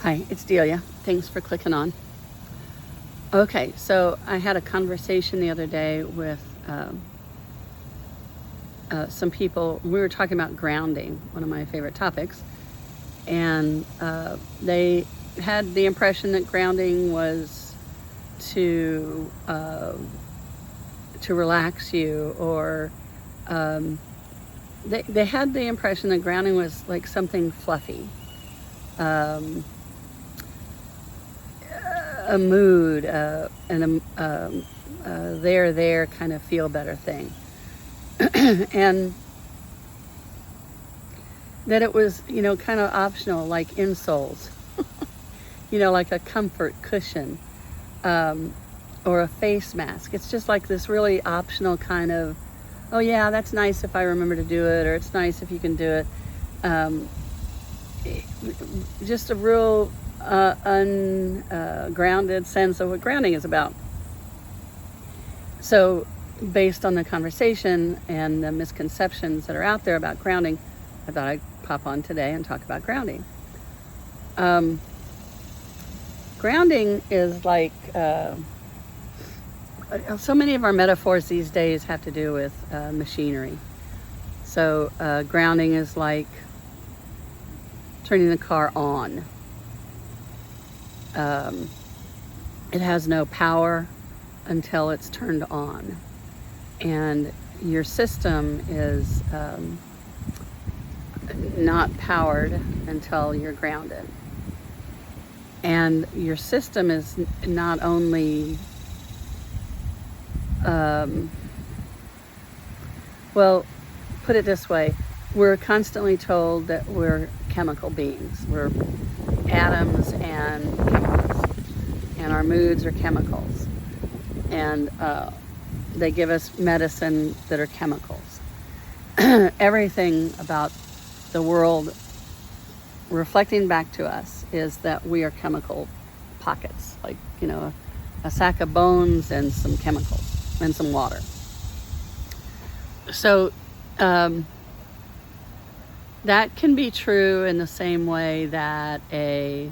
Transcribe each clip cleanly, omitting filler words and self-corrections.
Hi, it's Delia. Thanks for clicking on. Okay, so I had a conversation the other day with some people. We were talking about grounding, one of my favorite topics, and they had the impression that grounding was to relax you, or they had the impression that grounding was like something fluffy. A mood and a there kind of feel better thing. And that it was, kind of optional, like insoles, like a comfort cushion, or a face mask. It's just like this really optional kind of, oh yeah, that's nice if I remember to do it, or it's nice if you can do it. Just a real ungrounded sense of what grounding is about. So based on the conversation and the misconceptions that are out there about grounding, I thought I'd pop on today and talk about grounding. Grounding is like, so many of our metaphors these days have to do with machinery. So grounding is like turning the car on. It has no power until it's turned on, and your system is not powered until you're grounded. And your system is not only well, put it this way, we're constantly told that we're chemical beings. We're atoms and chemicals, and our moods are chemicals, and they give us medicine that are chemicals. Everything about the world reflecting back to us is that we are chemical pockets, like a sack of bones and some chemicals and some water. So that can be true in the same way that a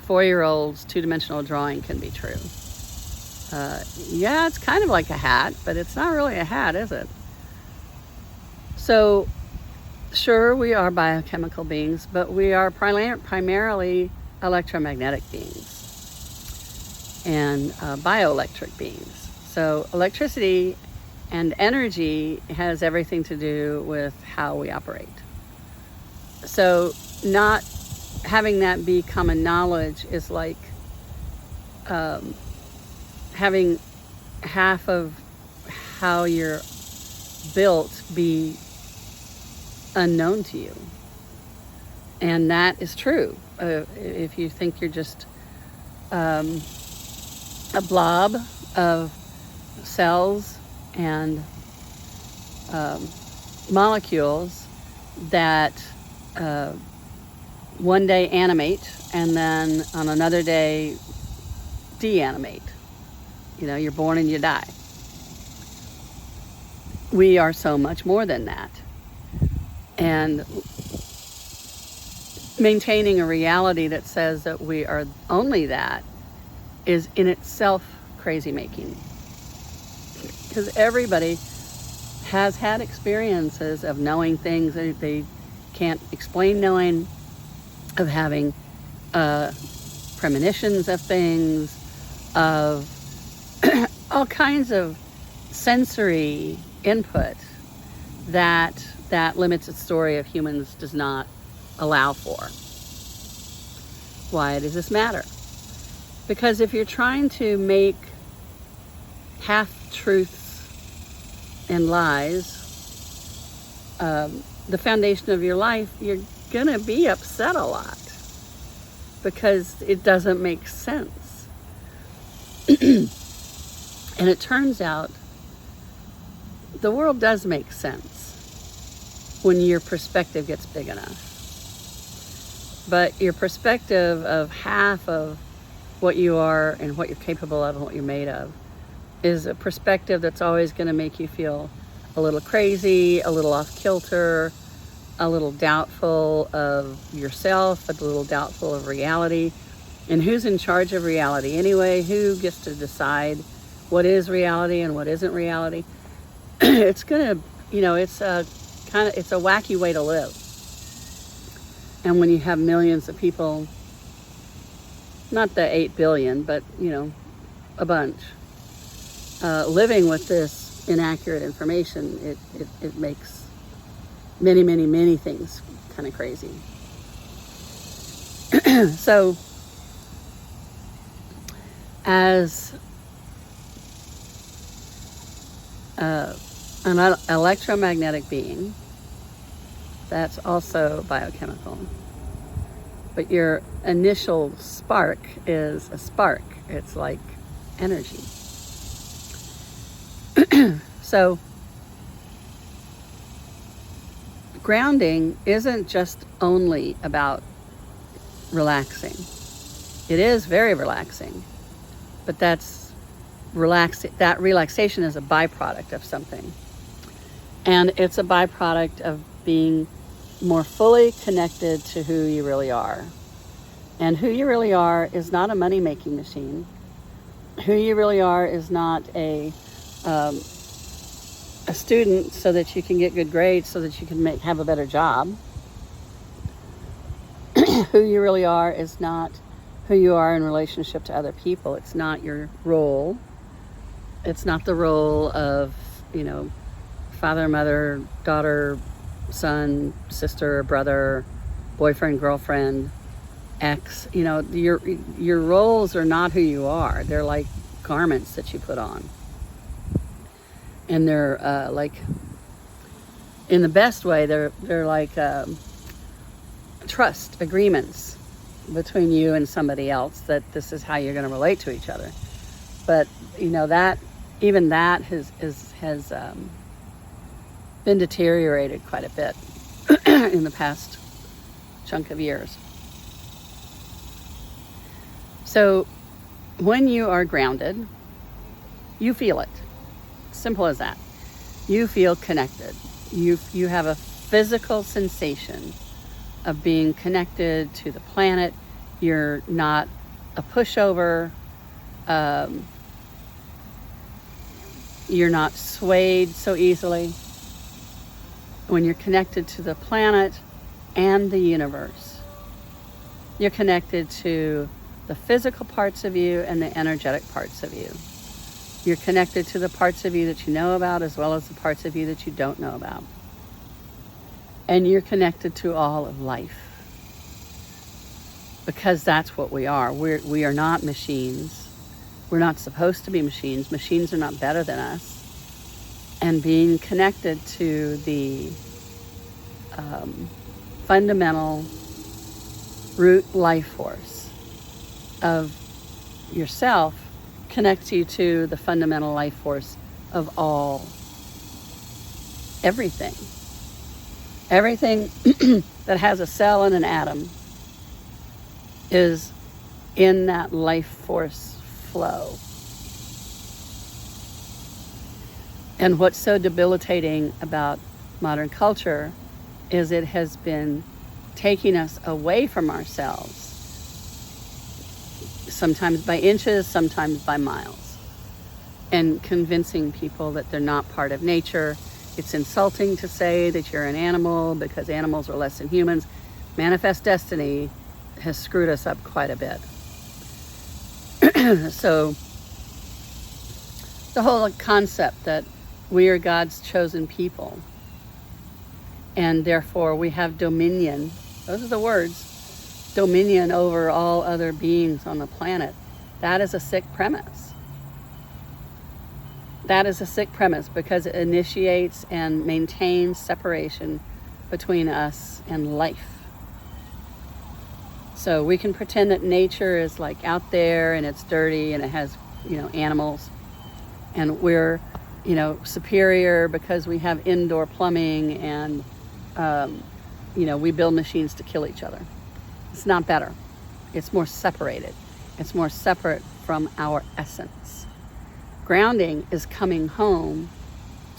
4-year-old's two-dimensional drawing can be true. Yeah, it's kind of like a hat, but it's not really a hat, is it? So, sure, we are biochemical beings, but we are primarily electromagnetic beings and bioelectric beings. So electricity and energy has everything to do with how we operate. So not having that be common knowledge is like having half of how you're built be unknown to you. And that is true. If you think you're just a blob of cells and molecules that one day animate and then on another day deanimate. You're born and you die. We are so much more than that. And maintaining a reality that says that we are only that is in itself crazy making. Because everybody has had experiences of knowing things that they can't explain knowing, of having premonitions of things, of all kinds of sensory input that limited story of humans does not allow for. Why does this matter? Because if you're trying to make half-truths and lies the foundation of your life, you're gonna be upset a lot because it doesn't make sense. And it turns out the world does make sense when your perspective gets big enough. But your perspective of half of what you are and what you're capable of and what you're made of is a perspective that's always going to make you feel a little crazy, a little off kilter, a little doubtful of yourself, a little doubtful of reality. And who's in charge of reality anyway? Who gets to decide what is reality and what isn't reality? It's gonna, it's a wacky way to live. And when you have millions of people, not the 8 billion, but a bunch, living with this inaccurate information, it makes many, many, many things kind of crazy. So, as an electromagnetic being, that's also biochemical. But your initial spark is a spark. It's like energy. So, grounding isn't just only about relaxing. It is very relaxing, but that relaxation is a byproduct of something. And it's a byproduct of being more fully connected to who you really are. And who you really are is not a money-making machine. Who you really are is not a student so that you can get good grades so that you can have a better job. Who you really are is not who you are in relationship to other people. It's not your role. It's not the role of, father, mother, daughter, son, sister, brother, boyfriend, girlfriend, ex. Your roles are not who you are. They're like garments that you put on. And they're like, in the best way, they're like trust agreements between you and somebody else that this is how you're going to relate to each other. But that has been deteriorated quite a bit in the past chunk of years. So when you are grounded, you feel it. Simple as that. You feel connected. You have a physical sensation of being connected to the planet. You're not a pushover. You're not swayed so easily. When you're connected to the planet and the universe, you're connected to the physical parts of you and the energetic parts of you. You're connected to the parts of you that you know about as well as the parts of you that you don't know about. And you're connected to all of life. Because that's what we are. We are not machines. We're not supposed to be machines. Machines are not better than us. And being connected to the fundamental root life force of yourself connects you to the fundamental life force of everything. Everything that has a cell and an atom is in that life force flow. And what's so debilitating about modern culture is it has been taking us away from ourselves, sometimes by inches, sometimes by miles, and convincing people that they're not part of nature. It's insulting to say that you're an animal because animals are less than humans. Manifest destiny has screwed us up quite a bit. So the whole concept that we are God's chosen people and therefore we have dominion, those are the words, dominion over all other beings on the planet, that is a sick premise. That is a sick premise because it initiates and maintains separation between us and life. So we can pretend that nature is like out there and it's dirty and it has, animals, and we're, superior because we have indoor plumbing and, we build machines to kill each other. It's not better. It's more separated. It's more separate from our essence. Grounding is coming home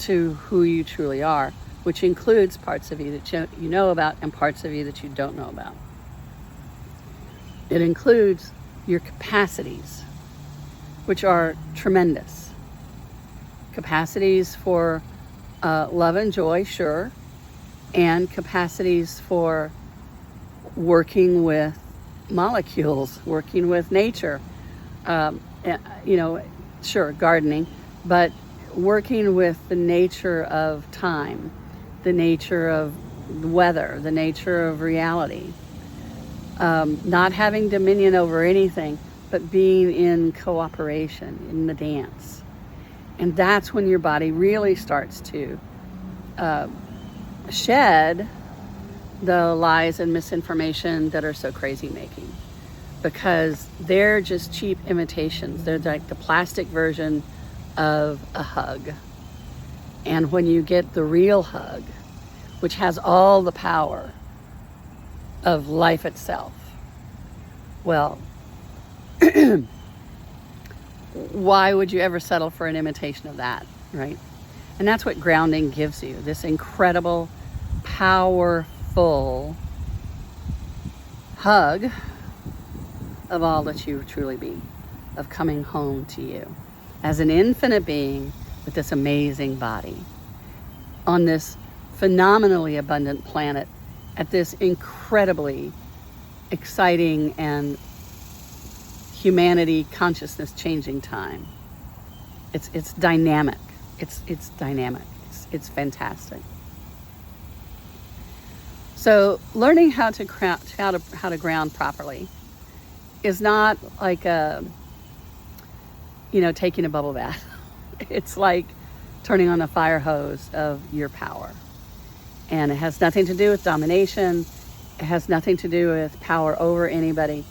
to who you truly are, which includes parts of you that you know about and parts of you that you don't know about. It includes your capacities, which are tremendous. Capacities for love and joy, sure, and capacities for working with molecules, working with nature, sure, gardening, but working with the nature of time, the nature of the weather, the nature of reality. Not having dominion over anything, but being in cooperation, in the dance. And that's when your body really starts to shed the lies and misinformation that are so crazy making, because they're just cheap imitations. They're like the plastic version of a hug. And when you get the real hug, which has all the power of life itself, well, why would you ever settle for an imitation of that, right? And that's what grounding gives you, this incredible, powerful hug of all that you truly be, of coming home to you as an infinite being with this amazing body on this phenomenally abundant planet at this incredibly exciting and humanity consciousness changing time. It's dynamic. It's dynamic. It's fantastic. So learning how to ground properly is not like taking a bubble bath. It's like turning on the fire hose of your power. And it has nothing to do with domination. It has nothing to do with power over anybody.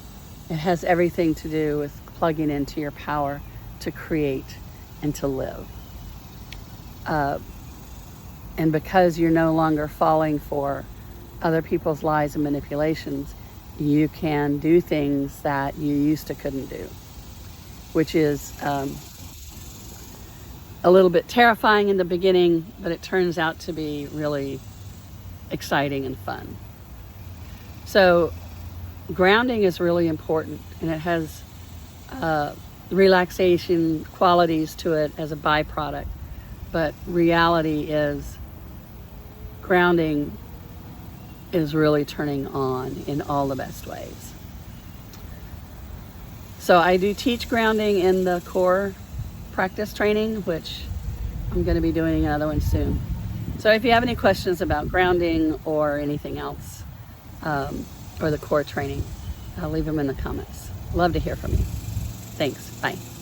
It has everything to do with plugging into your power to create and to live. And because you're no longer falling for other people's lies and manipulations, you can do things that you used to couldn't do, which is a little bit terrifying in the beginning, but it turns out to be really exciting and fun. So grounding is really important, and it has relaxation qualities to it as a byproduct. But reality is grounding is really turning on in all the best ways. So I do teach grounding in the core practice training, which I'm going to be doing another one soon. So if you have any questions about grounding or anything else, or the core training, I'll leave them in the comments. Love to hear from you. Thanks. Bye.